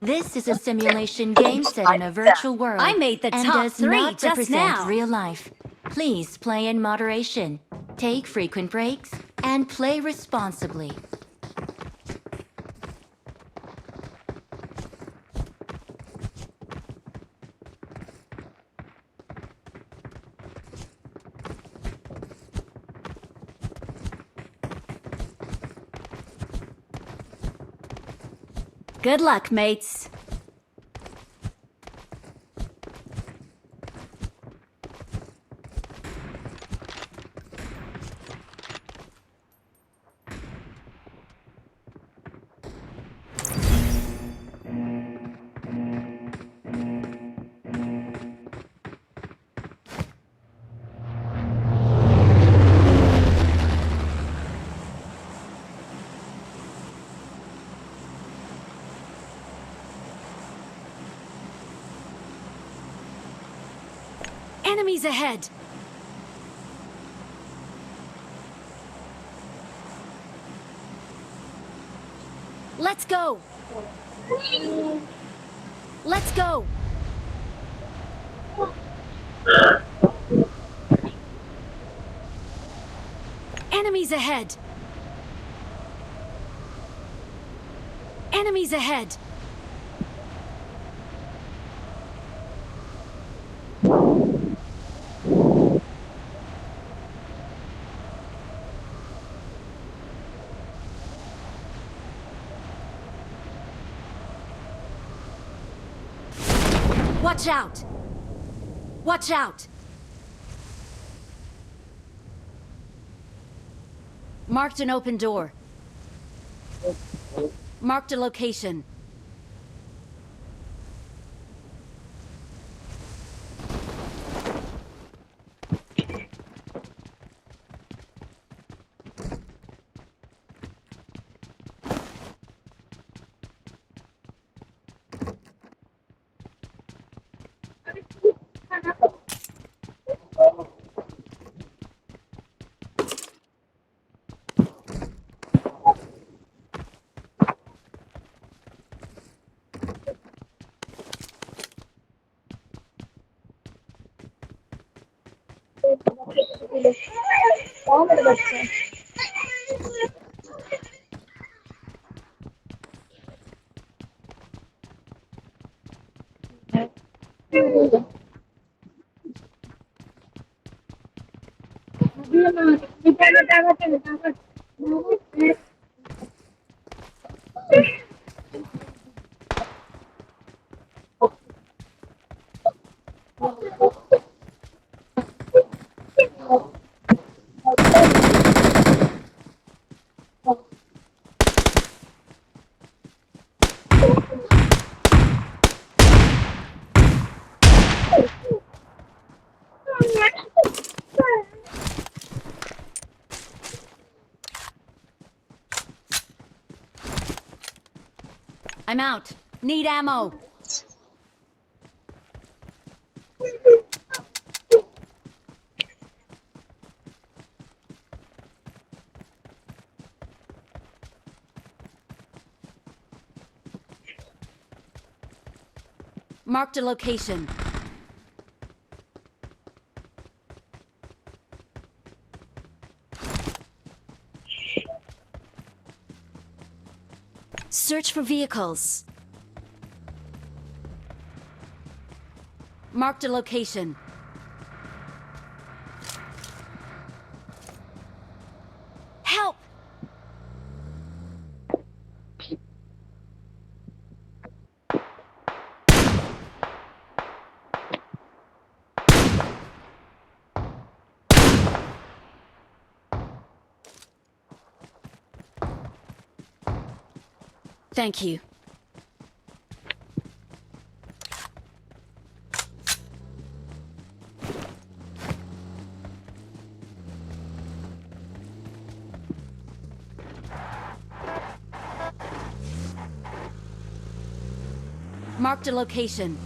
This is a simulation game set in a virtual world I made the and top does 3 not just represent now. real life. Please play in moderation, take frequent breaks, and play responsibly. Good luck, mates. Enemies ahead! Let's go! Let's go! Enemies ahead! Enemies ahead! Watch out! Watch out! Marked an open door. Marked a location. I'm out. Need ammo. Marked a location. Search for vehicles. Marked a location. Help! Thank you. Marked a location.